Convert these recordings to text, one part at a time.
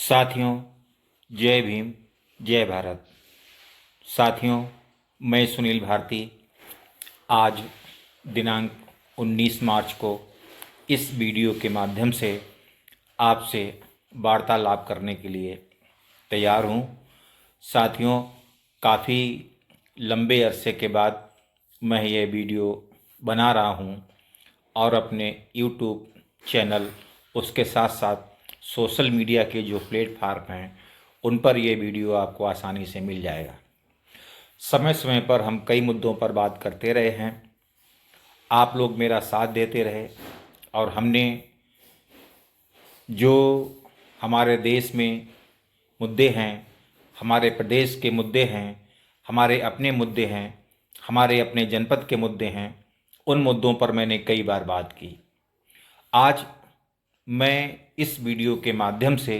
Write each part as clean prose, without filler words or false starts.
साथियों, जय भीम, जय भारत। साथियों, मैं सुनील भारती आज दिनांक 19 मार्च को इस वीडियो के माध्यम से आपसे वार्तालाप करने के लिए तैयार हूँ। साथियों, काफ़ी लंबे अरसे के बाद मैं ये वीडियो बना रहा हूँ और अपने यूट्यूब चैनल उसके साथ साथ सोशल मीडिया के जो प्लेटफार्म हैं उन पर ये वीडियो आपको आसानी से मिल जाएगा। समय समय पर हम कई मुद्दों पर बात करते रहे हैं, आप लोग मेरा साथ देते रहे और हमने जो हमारे देश में मुद्दे हैं, हमारे प्रदेश के मुद्दे हैं, हमारे अपने मुद्दे हैं, हमारे अपने जनपद के मुद्दे हैं, उन मुद्दों पर मैंने कई बार बात की। आज मैं इस वीडियो के माध्यम से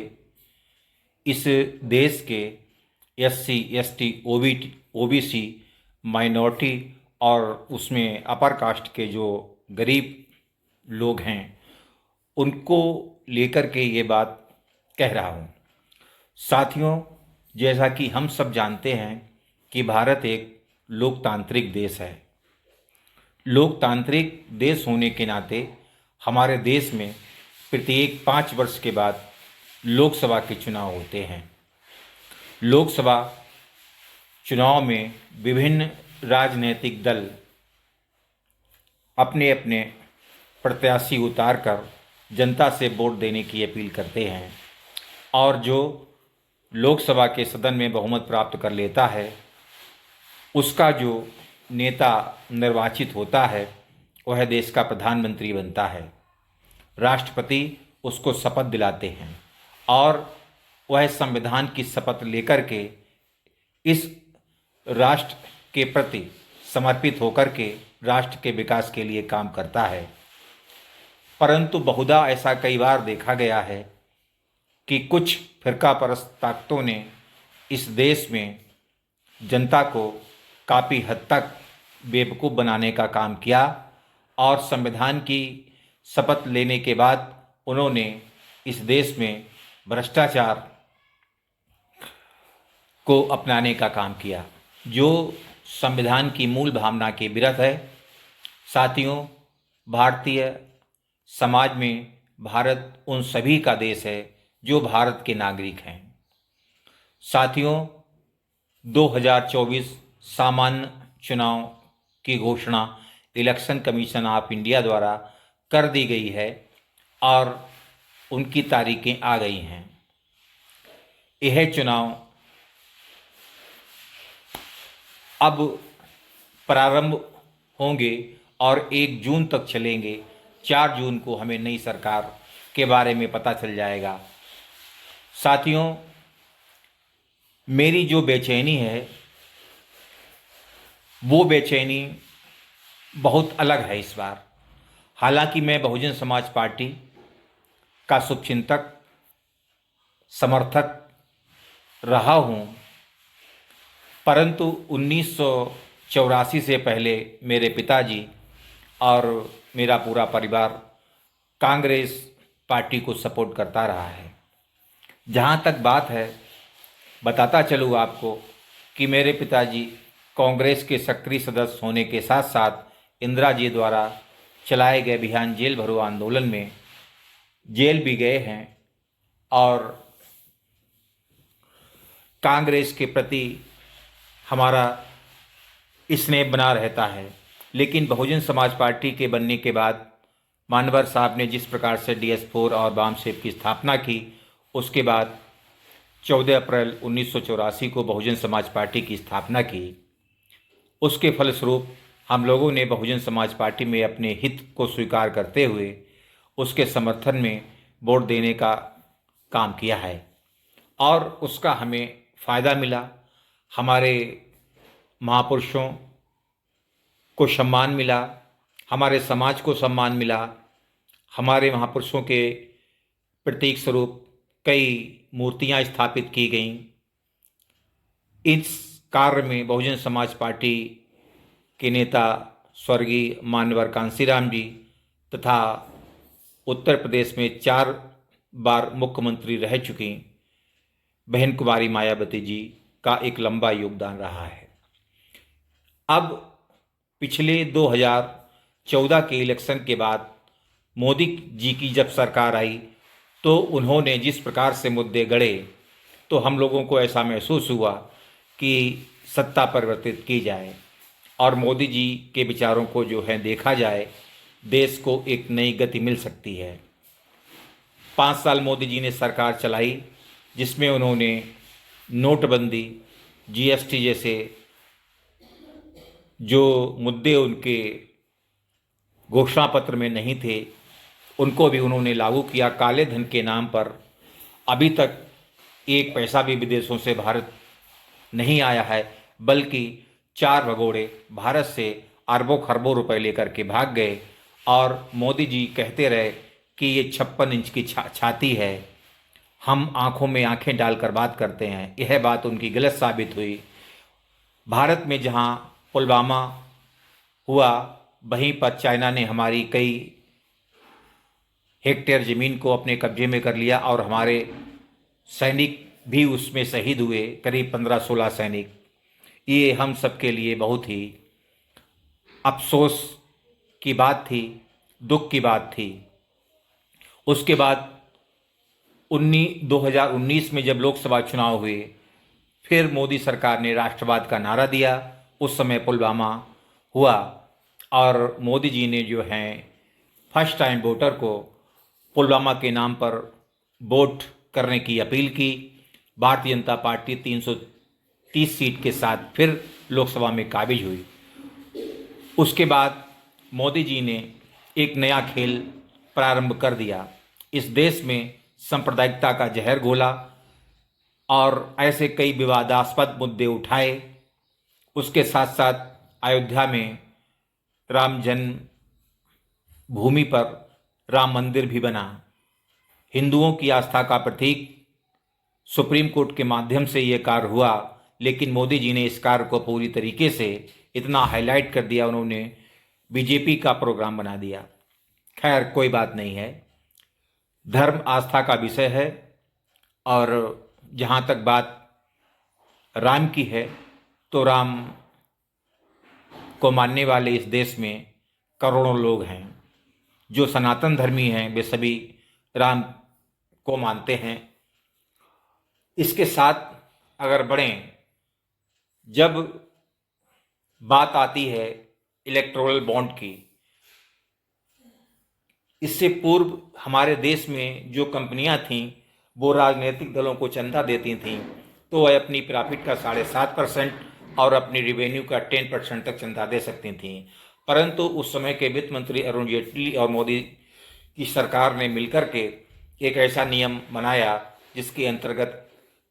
इस देश के एससी, एसटी, ओबीसी, माइनॉरिटी और उसमें अपर कास्ट के जो गरीब लोग हैं उनको लेकर के ये बात कह रहा हूँ। साथियों, जैसा कि हम सब जानते हैं कि भारत एक लोकतांत्रिक देश है। लोकतांत्रिक देश होने के नाते हमारे देश में प्रत्येक 5 वर्ष के बाद लोकसभा के चुनाव होते हैं। लोकसभा चुनाव में विभिन्न राजनीतिक दल अपने अपने प्रत्याशी उतारकर जनता से वोट देने की अपील करते हैं और जो लोकसभा के सदन में बहुमत प्राप्त कर लेता है उसका जो नेता निर्वाचित होता है वह देश का प्रधानमंत्री बनता है। राष्ट्रपति उसको शपथ दिलाते हैं और वह संविधान की शपथ लेकर के इस राष्ट्र के प्रति समर्पित होकर के राष्ट्र के विकास के लिए काम करता है। परंतु बहुधा ऐसा कई बार देखा गया है कि कुछ फिरकापरस्त ताकतों ने इस देश में जनता को काफ़ी हद तक बेवकूफ़ बनाने का काम किया और संविधान की शपथ लेने के बाद उन्होंने इस देश में भ्रष्टाचार को अपनाने का काम किया, जो संविधान की मूल भावना के विरुद्ध है। साथियों, भारतीय समाज में भारत उन सभी का देश है जो भारत के नागरिक हैं। साथियों, 2024 सामान्य चुनाव की घोषणा इलेक्शन कमीशन ऑफ इंडिया द्वारा कर दी गई है और उनकी तारीखें आ गई हैं। यह चुनाव अब प्रारंभ होंगे और 1 जून तक चलेंगे। 4 जून को हमें नई सरकार के बारे में पता चल जाएगा। साथियों, मेरी जो बेचैनी है वो बेचैनी बहुत अलग है इस बार। हालांकि मैं बहुजन समाज पार्टी का शुभचिंतक, समर्थक रहा हूं, परंतु 1984 से पहले मेरे पिताजी और मेरा पूरा परिवार कांग्रेस पार्टी को सपोर्ट करता रहा है। जहां तक बात है, बताता चलूँ आपको कि मेरे पिताजी कांग्रेस के सक्रिय सदस्य होने के साथ साथ इंदिरा जी द्वारा चलाए गए अभियान जेल भरो आंदोलन में जेल भी गए हैं और कांग्रेस के प्रति हमारा स्नेह बना रहता है। लेकिन बहुजन समाज पार्टी के बनने के बाद मानवर साहब ने जिस प्रकार से DS4 और वामसेप की स्थापना की, उसके बाद 14 अप्रैल 1984 को बहुजन समाज पार्टी की स्थापना की। उसके फलस्वरूप हम लोगों ने बहुजन समाज पार्टी में अपने हित को स्वीकार करते हुए उसके समर्थन में वोट देने का काम किया है और उसका हमें फ़ायदा मिला। हमारे महापुरुषों को सम्मान मिला, हमारे समाज को सम्मान मिला, हमारे महापुरुषों के प्रतीक स्वरूप कई मूर्तियां स्थापित की गईं। इस कार्य में बहुजन समाज पार्टी के नेता स्वर्गीय मान्यवर कांशीराम जी तथा उत्तर प्रदेश में 4 बार मुख्यमंत्री रह चुकी बहन कुमारी मायावती जी का एक लंबा योगदान रहा है। अब पिछले 2014 के इलेक्शन के बाद मोदी जी की जब सरकार आई तो उन्होंने जिस प्रकार से मुद्दे गढ़े तो हम लोगों को ऐसा महसूस हुआ कि सत्ता परिवर्तित की जाए और मोदी जी के विचारों को जो है देखा जाए, देश को एक नई गति मिल सकती है। 5 साल मोदी जी ने सरकार चलाई जिसमें उन्होंने नोटबंदी, जीएसटी जैसे जो मुद्दे उनके घोषणा पत्र में नहीं थे उनको भी उन्होंने लागू किया। काले धन के नाम पर अभी तक एक पैसा भी विदेशों से भारत नहीं आया है, बल्कि 4 भगोड़े भारत से अरबों खरबों रुपए लेकर के भाग गए और मोदी जी कहते रहे कि ये 56 इंच की छाती है, हम आंखों में आंखें डालकर बात करते हैं। यह बात उनकी गलत साबित हुई। भारत में जहां पुलवामा हुआ वहीं पर चाइना ने हमारी कई हेक्टेयर ज़मीन को अपने कब्जे में कर लिया और हमारे सैनिक भी उसमें शहीद हुए, करीब 15-16 सैनिक। ये हम सब के लिए बहुत ही अफसोस की बात थी, दुख की बात थी। उसके बाद 2019 में जब लोकसभा चुनाव हुए, फिर मोदी सरकार ने राष्ट्रवाद का नारा दिया। उस समय पुलवामा हुआ और मोदी जी ने जो है फर्स्ट टाइम वोटर को पुलवामा के नाम पर वोट करने की अपील की। भारतीय जनता पार्टी 330 सीट के साथ फिर लोकसभा में काबिज हुई। उसके बाद मोदी जी ने एक नया खेल प्रारंभ कर दिया। इस देश में सांप्रदायिकता का जहर घोला और ऐसे कई विवादास्पद मुद्दे उठाए। उसके साथ साथ अयोध्या में राम जन्म भूमि पर राम मंदिर भी बना। हिंदुओं की आस्था का प्रतीक सुप्रीम कोर्ट के माध्यम से ये कार्य हुआ, लेकिन मोदी जी ने इस कार्य को पूरी तरीके से इतना हाईलाइट कर दिया, उन्होंने बीजेपी का प्रोग्राम बना दिया। खैर कोई बात नहीं है, धर्म आस्था का विषय है और जहाँ तक बात राम की है तो राम को मानने वाले इस देश में करोड़ों लोग हैं। जो सनातन धर्मी हैं वे सभी राम को मानते हैं। इसके साथ अगर बढ़ें, जब बात आती है इलेक्टोरल बॉन्ड की, इससे पूर्व हमारे देश में जो कंपनियां थीं वो राजनीतिक दलों को चंदा देती थीं तो वह अपनी प्रॉफिट का 7.5% और अपनी रेवेन्यू का 10% तक चंदा दे सकती थीं। परंतु उस समय के वित्त मंत्री अरुण जेटली और मोदी की सरकार ने मिलकर के एक ऐसा नियम बनाया जिसके अंतर्गत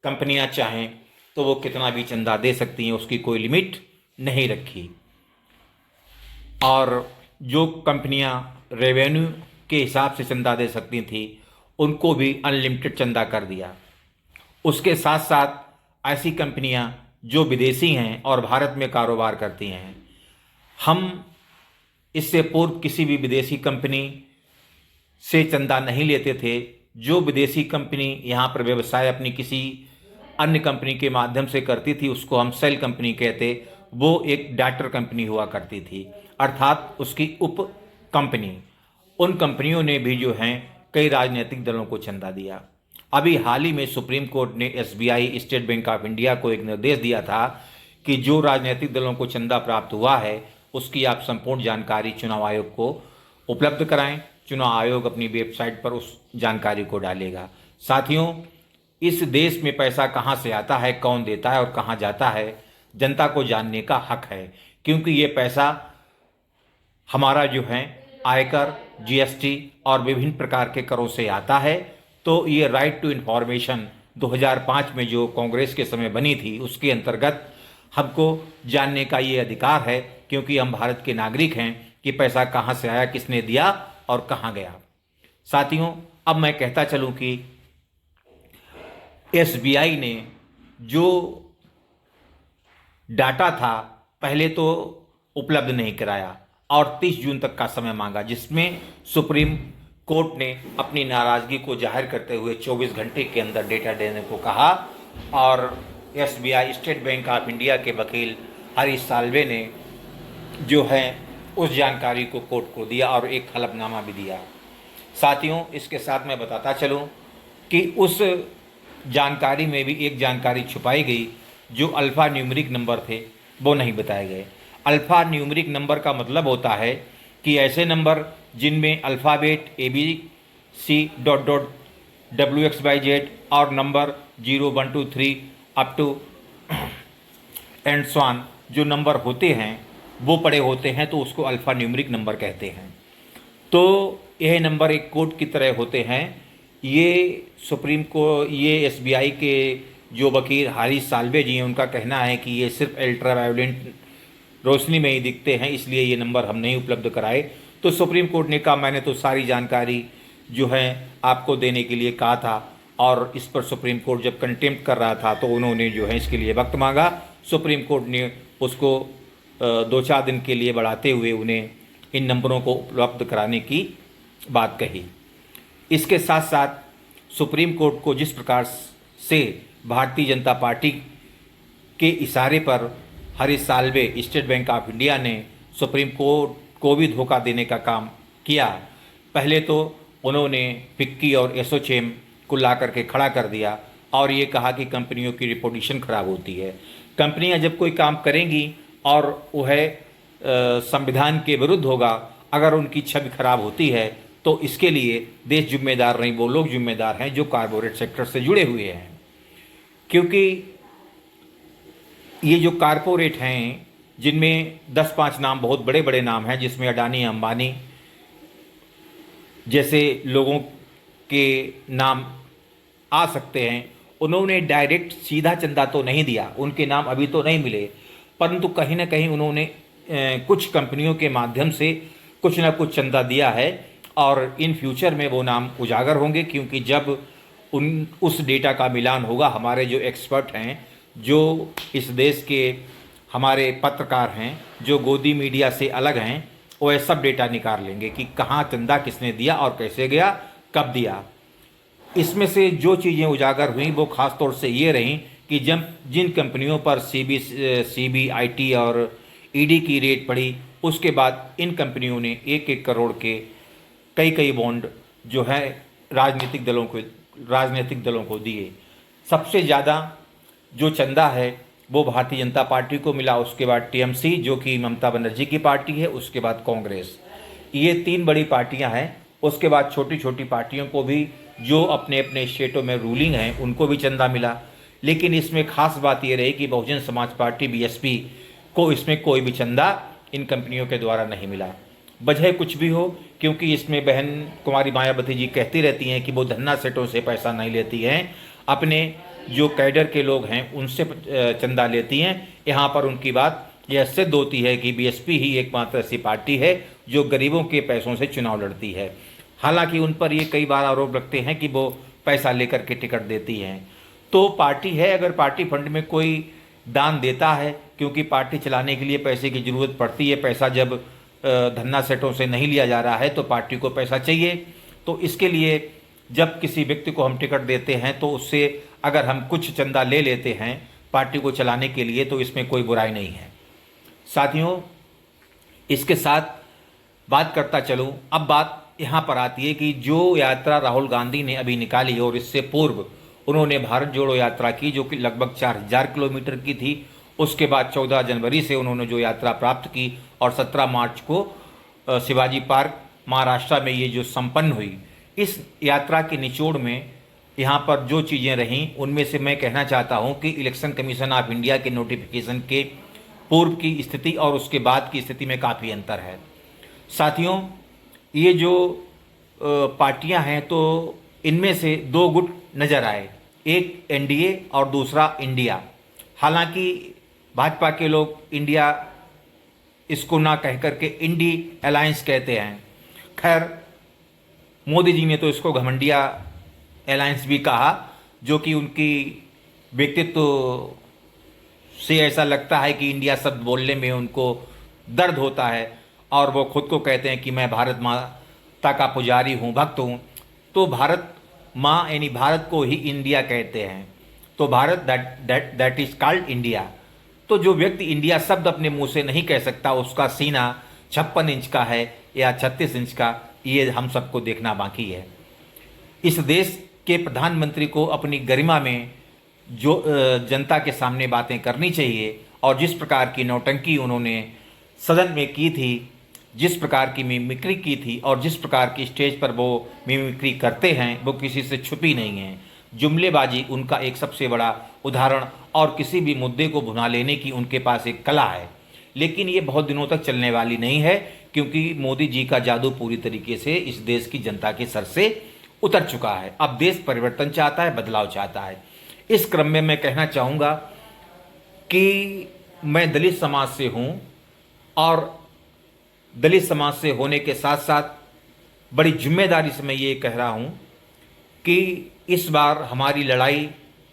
कंपनियां चाहें तो वो कितना भी चंदा दे सकती हैं, उसकी कोई लिमिट नहीं रखी। और जो कंपनियां रेवेन्यू के हिसाब से चंदा दे सकती थी उनको भी अनलिमिटेड चंदा कर दिया। उसके साथ साथ ऐसी कंपनियां जो विदेशी हैं और भारत में कारोबार करती हैं, हम इससे पूर्व किसी भी विदेशी कंपनी से चंदा नहीं लेते थे। जो विदेशी कंपनी यहाँ पर व्यवसाय अपनी किसी अन्य कंपनी के माध्यम से करती थी उसको हम सेल कंपनी कहते। वो एक डाटर कंपनी हुआ करती थी, अर्थात उसकी उप कंपनी। उन कंपनियों ने भी जो हैं कई राजनीतिक दलों को चंदा दिया। अभी हाल ही में सुप्रीम कोर्ट ने SBI, state bank of India को एक निर्देश दिया था कि जो राजनीतिक दलों को चंदा प्राप्त हुआ है उसकी आप संपूर्ण जानकारी चुनाव आयोग को उपलब्ध कराएं। चुनाव आयोग अपनी वेबसाइट पर उस जानकारी को डालेगा। साथियों, इस देश में पैसा कहां से आता है, कौन देता है और कहां जाता है, जनता को जानने का हक है, क्योंकि ये पैसा हमारा जो है आयकर, जीएसटी और विभिन्न प्रकार के करों से आता है। तो ये राइट टू इन्फॉर्मेशन 2005 में जो कांग्रेस के समय बनी थी उसके अंतर्गत हमको जानने का ये अधिकार है, क्योंकि हम भारत के नागरिक हैं, कि पैसा कहाँ से आया, किसने दिया और कहाँ गया। साथियों, अब मैं कहता चलूँ कि एसबीआई ने जो डाटा था पहले तो उपलब्ध नहीं कराया और 30 जून तक का समय मांगा, जिसमें सुप्रीम कोर्ट ने अपनी नाराज़गी को जाहिर करते हुए 24 घंटे के अंदर डेटा देने को कहा और SBI state bank of India के वकील हरीश साल्वे ने जो है उस जानकारी को कोर्ट को दिया और एक हलफनामा भी दिया। साथियों, इसके साथ मैं बताता चलूं कि उस जानकारी में भी एक जानकारी छुपाई गई, जो अल्फ़ा न्यूमेरिक नंबर थे वो नहीं बताए गए। अल्फ़ा न्यूमेरिक नंबर का मतलब होता है कि ऐसे नंबर जिनमें alphabet ABC dot dot WXYZ और नंबर 0 1 2 3 अप टू एंड स्वान जो नंबर होते हैं वो पड़े होते हैं, तो उसको अल्फ़ा न्यूमेरिक नंबर कहते हैं। तो यह नंबर एक कोड की तरह होते हैं। ये सुप्रीम कोर्ट, ये SBI के जो वकील हरीश साल्वे जी हैं, उनका कहना है कि ये सिर्फ अल्ट्रावायलेंट रोशनी में ही दिखते हैं, इसलिए ये नंबर हम नहीं उपलब्ध कराए। तो सुप्रीम कोर्ट ने कहा मैंने तो सारी जानकारी जो है आपको देने के लिए कहा था, और इस पर सुप्रीम कोर्ट जब कंटेम्प्ट कर रहा था तो उन्होंने जो है इसके लिए वक्त मांगा। सुप्रीम कोर्ट ने उसको 2-4 दिन के लिए बढ़ाते हुए उन्हें इन नंबरों को उपलब्ध कराने की बात कही। इसके साथ साथ सुप्रीम कोर्ट को जिस प्रकार से भारतीय जनता पार्टी के इशारे पर Harish Salve state bank of India ने सुप्रीम कोर्ट को भी धोखा देने का काम किया। पहले तो उन्होंने फिक्की और एसोचैम को ला करके खड़ा कर दिया और ये कहा कि कंपनियों की रिपोर्टेशन खराब होती है। कंपनियां जब कोई काम करेंगी और वह संविधान के विरुद्ध होगा, अगर उनकी छवि खराब होती है तो इसके लिए देश जिम्मेदार नहीं, वो लोग जिम्मेदार हैं जो कॉरपोरेट सेक्टर से जुड़े हुए हैं। क्योंकि ये जो कॉरपोरेट हैं, जिनमें 10-5 नाम बहुत बड़े बड़े नाम हैं, जिसमें अडानी अंबानी जैसे लोगों के नाम आ सकते हैं, उन्होंने डायरेक्ट सीधा चंदा तो नहीं दिया, उनके नाम अभी तो नहीं मिले, परंतु कहीं ना कहीं उन्होंने कुछ कंपनियों के माध्यम से कुछ ना कुछ चंदा दिया है और इन फ्यूचर में वो नाम उजागर होंगे। क्योंकि जब उस डेटा का मिलान होगा, हमारे जो एक्सपर्ट हैं, जो इस देश के हमारे पत्रकार हैं, जो गोदी मीडिया से अलग हैं, वो सब डेटा निकाल लेंगे कि कहाँ चंदा किसने दिया और कैसे गया, कब दिया। इसमें से जो चीज़ें उजागर हुई वो ख़ास तौर से ये रहीं कि जब जिन कंपनियों पर CBIT और ED की रेट पड़ी, उसके बाद इन कंपनियों ने 1-1 करोड़ के कई बॉन्ड जो है राजनीतिक दलों को दिए। सबसे ज़्यादा जो चंदा है वो भारतीय जनता पार्टी को मिला, उसके बाद TMC जो कि ममता बनर्जी की पार्टी है, उसके बाद कांग्रेस। ये 3 बड़ी पार्टियां हैं। उसके बाद छोटी छोटी पार्टियों को भी जो अपने अपने स्टेटों में रूलिंग हैं उनको भी चंदा मिला। लेकिन इसमें खास बात ये रही कि बहुजन समाज पार्टी BSP को इसमें कोई भी चंदा इन कंपनियों के द्वारा नहीं मिला। वजह कुछ भी हो, क्योंकि इसमें बहन कुमारी मायावती जी कहती रहती हैं कि वो धन्ना सेठों से पैसा नहीं लेती हैं, अपने जो कैडर के लोग हैं उनसे चंदा लेती हैं। यहाँ पर उनकी बात यह सिद्ध होती है कि BSP ही एकमात्र ऐसी पार्टी है जो गरीबों के पैसों से चुनाव लड़ती है। हालांकि उन पर ये कई बार आरोप लगते हैं कि वो पैसा लेकर के टिकट देती हैं। तो पार्टी है, अगर पार्टी फंड में कोई दान देता है, क्योंकि पार्टी चलाने के लिए पैसे की ज़रूरत पड़ती है, पैसा जब धन्ना सेठों से नहीं लिया जा रहा है तो पार्टी को पैसा चाहिए। तो इसके लिए जब किसी व्यक्ति को हम टिकट देते हैं तो उससे अगर हम कुछ चंदा ले लेते हैं पार्टी को चलाने के लिए, तो इसमें कोई बुराई नहीं है। साथियों, इसके साथ बात करता चलूँ, अब बात यहाँ पर आती है कि जो यात्रा राहुल गांधी ने अभी निकाली और इससे पूर्व उन्होंने भारत जोड़ो यात्रा की, जो कि लगभग 4000 किलोमीटर की थी। उसके बाद 14 जनवरी से उन्होंने जो यात्रा प्राप्त की और 17 मार्च को शिवाजी पार्क महाराष्ट्र में ये जो संपन्न हुई, इस यात्रा के निचोड़ में यहाँ पर जो चीज़ें रहीं उनमें से मैं कहना चाहता हूँ कि इलेक्शन कमीशन ऑफ इंडिया के नोटिफिकेशन के पूर्व की स्थिति और उसके बाद की स्थिति में काफ़ी अंतर है। साथियों, ये जो पार्टियां हैं तो इनमें से 2 गुट नज़र आए, एक NDA और दूसरा इंडिया। हालांकि भाजपा के लोग इंडिया इसको ना कह करके इंडी अलायंस कहते हैं। खैर, मोदी जी ने तो इसको घमंडिया अलायंस भी कहा, जो कि उनकी व्यक्तित्व से ऐसा लगता है कि इंडिया शब्द बोलने में उनको दर्द होता है और वो खुद को कहते हैं कि मैं भारत माता का पुजारी हूँ, भक्त हूँ। तो भारत माँ यानी भारत को ही इंडिया कहते हैं। तो Bharat that is called India. तो जो व्यक्ति इंडिया शब्द अपने मुंह से नहीं कह सकता, उसका सीना 56 इंच का है या 36 इंच का, ये हम सबको देखना बाकी है। इस देश के प्रधानमंत्री को अपनी गरिमा में जो जनता के सामने बातें करनी चाहिए, और जिस प्रकार की नौटंकी उन्होंने सदन में की थी, जिस प्रकार की मिमिक्री की थी और जिस प्रकार की स्टेज पर वो मिमिक्री करते हैं, वो किसी से छुपी नहीं है। जुमलेबाजी उनका एक सबसे बड़ा उदाहरण, और किसी भी मुद्दे को भुना लेने की उनके पास एक कला है। लेकिन ये बहुत दिनों तक चलने वाली नहीं है, क्योंकि मोदी जी का जादू पूरी तरीके से इस देश की जनता के सर से उतर चुका है। अब देश परिवर्तन चाहता है, बदलाव चाहता है। इस क्रम में मैं कहना चाहूँगा कि मैं दलित समाज से हूँ, और दलित समाज से होने के साथ साथ बड़ी जिम्मेदारी से मैं ये कह रहा हूँ कि इस बार हमारी लड़ाई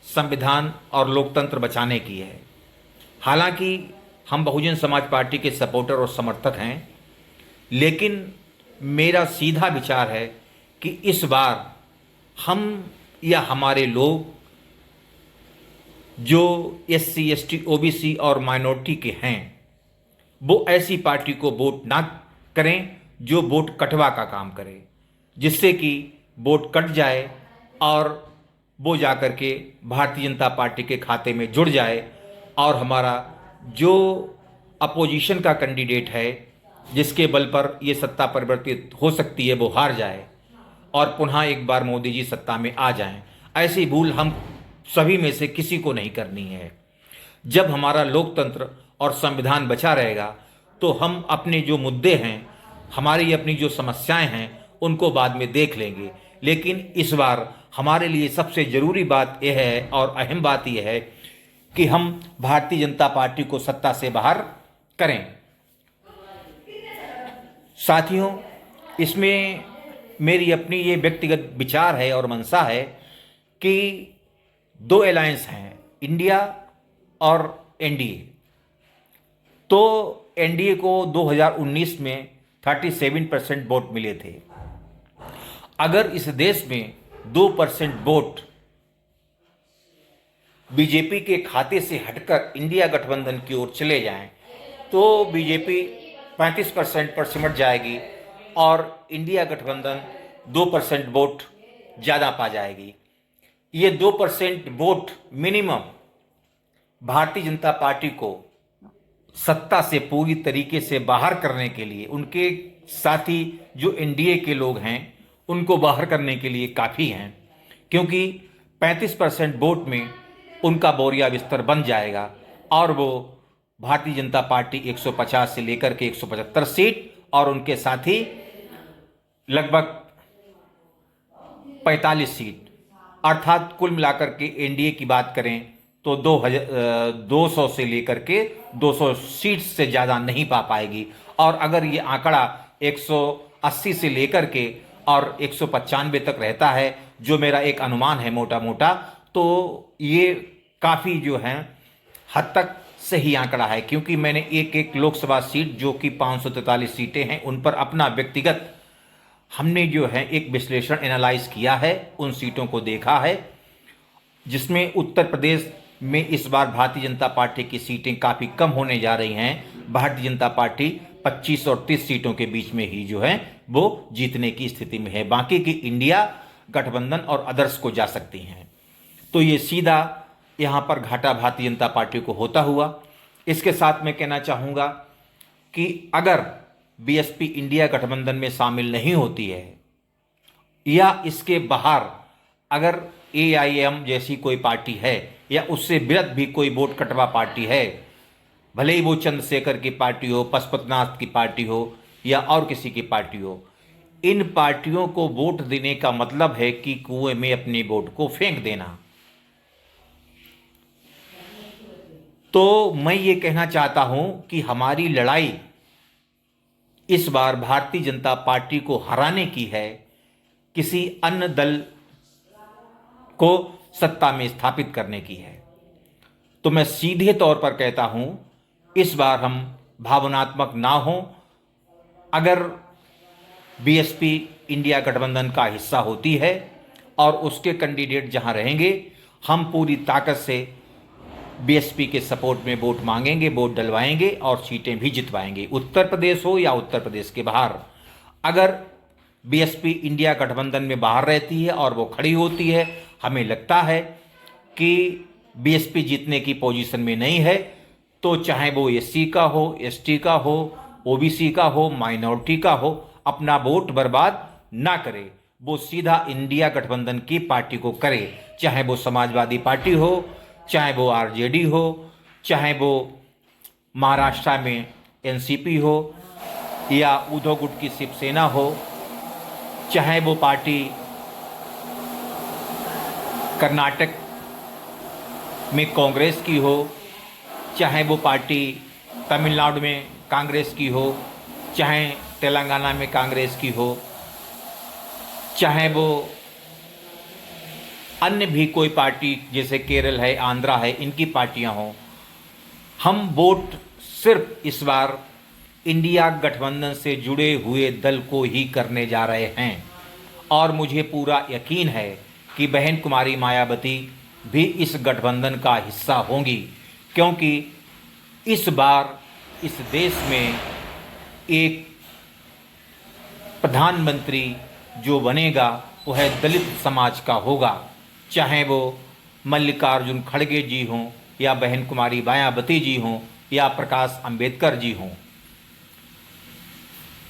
संविधान और लोकतंत्र बचाने की है। हालांकि हम बहुजन समाज पार्टी के सपोर्टर और समर्थक हैं, लेकिन मेरा सीधा विचार है कि इस बार हम या हमारे लोग जो SC ST OBC और माइनॉरिटी के हैं, वो ऐसी पार्टी को वोट ना करें जो वोट कटवा का काम करे, जिससे कि वोट कट जाए और वो जाकर के भारतीय जनता पार्टी के खाते में जुड़ जाए, और हमारा जो अपोजिशन का कैंडिडेट है, जिसके बल पर ये सत्ता परिवर्तित हो सकती है, वो हार जाए और पुनः एक बार मोदी जी सत्ता में आ जाएं। ऐसी भूल हम सभी में से किसी को नहीं करनी है। जब हमारा लोकतंत्र और संविधान बचा रहेगा, तो हम अपने जो मुद्दे हैं, हमारी अपनी जो समस्याएं हैं, उनको बाद में देख लेंगे। लेकिन इस बार हमारे लिए सबसे ज़रूरी बात यह है, और अहम बात यह है कि हम भारतीय जनता पार्टी को सत्ता से बाहर करें। साथियों, इसमें मेरी अपनी ये व्यक्तिगत विचार है और मंशा है कि दो अलायंस हैं, इंडिया और NDA। तो NDA को 2019 में 37% वोट मिले थे। अगर इस देश में 2% वोट बीजेपी के खाते से हटकर इंडिया गठबंधन की ओर चले जाएं, तो बीजेपी 35% पर सिमट जाएगी और इंडिया गठबंधन 2% वोट ज़्यादा पा जाएगी। ये 2% vote minimum Bharatiya Janata party को सत्ता से पूरी तरीके से बाहर करने के लिए, उनके साथी जो NDA के लोग हैं, उनको बाहर करने के लिए काफ़ी हैं, क्योंकि 35% वोट में उनका बोरिया बिस्तर बन जाएगा और वो भारतीय जनता पार्टी 150 से लेकर के 175 सीट और उनके साथी लगभग 45 सीट, अर्थात कुल मिलाकर के NDA की बात करें तो 200 से लेकर के 200 सीट से ज़्यादा नहीं पा पाएगी। और अगर ये आंकड़ा 180 से लेकर के और 195 तक रहता है, जो मेरा एक अनुमान है मोटा मोटा, तो ये काफ़ी जो है हद तक सही आंकड़ा है, क्योंकि मैंने एक एक लोकसभा सीट जो कि 543 सीटें हैं, उन पर अपना व्यक्तिगत हमने जो है एक विश्लेषण एनालाइज किया है, उन सीटों को देखा है, जिसमें उत्तर प्रदेश में इस बार भारतीय जनता पार्टी की सीटें काफ़ी कम होने जा रही हैं। भारतीय जनता पार्टी 25 और 30 सीटों के बीच में ही जो है वो जीतने की स्थिति में है, बाकी की इंडिया गठबंधन और अदर्स को जा सकती हैं। तो ये सीधा यहाँ पर घाटा भारतीय जनता पार्टी को होता हुआ। इसके साथ मैं कहना चाहूँगा कि अगर BSP इंडिया गठबंधन में शामिल नहीं होती है, या इसके बाहर अगर AIM जैसी कोई पार्टी है, या उससे विरुद्ध भी कोई वोट कटवा पार्टी है, भले ही वो चंद्रशेखर की पार्टी हो, पशुपतिनाथ की पार्टी हो, या और किसी की पार्टी हो, इन पार्टियों को वोट देने का मतलब है कि कुएं में अपने वोट को फेंक देना। तो मैं ये कहना चाहता हूं कि हमारी लड़ाई इस बार भारतीय जनता पार्टी को हराने की है, किसी अन्य दल को सत्ता में स्थापित करने की है। तो मैं सीधे तौर पर कहता हूं, इस बार हम भावनात्मक ना हों। अगर BSP इंडिया गठबंधन का हिस्सा होती है और उसके कैंडिडेट जहां रहेंगे, हम पूरी ताकत से बीएसपी के सपोर्ट में वोट मांगेंगे, वोट डलवाएंगे और सीटें भी जितवाएंगे। उत्तर प्रदेश हो या उत्तर प्रदेश के बाहर, अगर बीएसपी इंडिया गठबंधन में बाहर रहती है और वो खड़ी होती है, हमें लगता है कि बीएसपी जीतने की पोजीशन में नहीं है, तो चाहे वो एससी का हो, एसटी का हो, ओबीसी का हो, माइनॉरिटी का हो, अपना वोट बर्बाद ना करे, वो सीधा इंडिया गठबंधन की पार्टी को करे, चाहे वो समाजवादी पार्टी हो, चाहे वो आरजेडी हो, चाहे वो महाराष्ट्र में एनसीपी हो या उद्धव गुट की शिवसेना हो, चाहे वो पार्टी कर्नाटक में कांग्रेस की हो, चाहे वो पार्टी तमिलनाडु में कांग्रेस की हो, चाहे तेलंगाना में कांग्रेस की हो, चाहे वो अन्य भी कोई पार्टी जैसे केरल है, आंध्रा है, इनकी पार्टियां हों, हम वोट सिर्फ इस बार इंडिया गठबंधन से जुड़े हुए दल को ही करने जा रहे हैं। और मुझे पूरा यकीन है कि बहन कुमारी मायावती भी इस गठबंधन का हिस्सा होंगी, क्योंकि इस बार इस देश में एक प्रधानमंत्री जो बनेगा वह दलित समाज का होगा, चाहे वो मल्लिकार्जुन खड़गे जी हों या बहन कुमारी मायावती जी हों या प्रकाश अंबेडकर जी हों।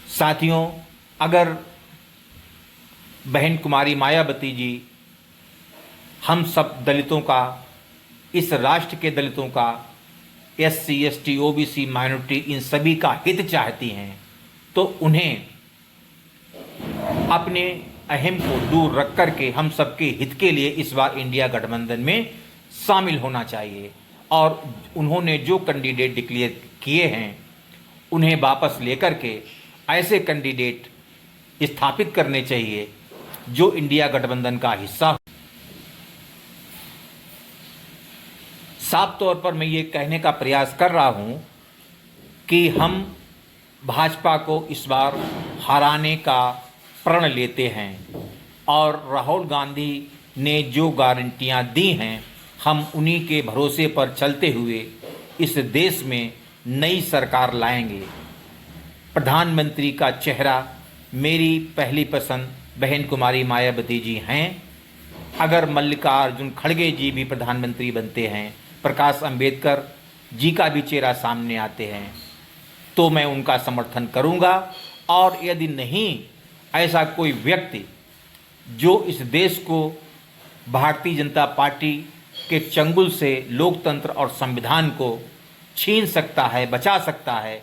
साथियों, अगर बहन कुमारी मायावती जी हम सब दलितों का, इस राष्ट्र के दलितों का, एससी, एसटी, ओबीसी, माइनॉरिटी, इन सभी का हित चाहती हैं, तो उन्हें अपने अहम को दूर रख करके हम सबके हित के लिए इस बार इंडिया गठबंधन में शामिल होना चाहिए। और उन्होंने जो कैंडिडेट डिक्लेयर किए हैं उन्हें वापस लेकर के ऐसे कैंडिडेट स्थापित करने चाहिए जो इंडिया गठबंधन का हिस्सा हो। साफ तौर पर मैं ये कहने का प्रयास कर रहा हूँ कि हम भाजपा को इस बार हराने का प्रण लेते हैं और राहुल गांधी ने जो गारंटियां दी हैं, हम उन्हीं के भरोसे पर चलते हुए इस देश में नई सरकार लाएंगे। प्रधानमंत्री का चेहरा मेरी पहली पसंद बहन कुमारी मायावती जी हैं। अगर मल्लिकार्जुन खड़गे जी भी प्रधानमंत्री बनते हैं, प्रकाश अंबेडकर जी का भी चेहरा सामने आते हैं, तो मैं उनका समर्थन करूंगा। और यदि नहीं ऐसा कोई व्यक्ति जो इस देश को भारतीय जनता पार्टी के चंगुल से लोकतंत्र और संविधान को छीन सकता है, बचा सकता है,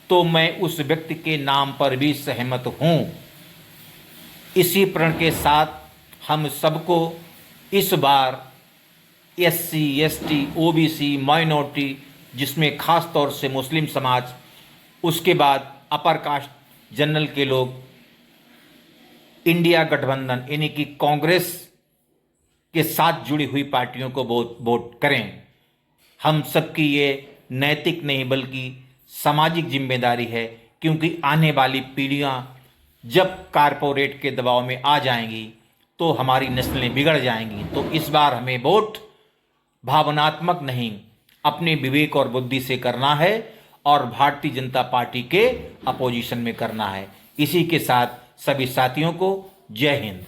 तो मैं उस व्यक्ति के नाम पर भी सहमत हूँ। इसी प्रण के साथ हम सबको इस बार एससी, एसटी, ओबीसी, माइनॉरिटी, जिसमें खास तौर से मुस्लिम समाज, उसके बाद अपर कास्ट जनरल के लोग इंडिया गठबंधन यानी कि कांग्रेस के साथ जुड़ी हुई पार्टियों को वोट करें। हम सबकी ये नैतिक नहीं बल्कि सामाजिक जिम्मेदारी है, क्योंकि आने वाली पीढ़ियां जब कारपोरेट के दबाव में आ जाएंगी तो हमारी नस्लें बिगड़ जाएंगी। तो इस बार हमें वोट भावनात्मक नहीं, अपने विवेक और बुद्धि से करना है और भारतीय जनता पार्टी के अपोजिशन में करना है। इसी के साथ सभी साथियों को जय हिंद।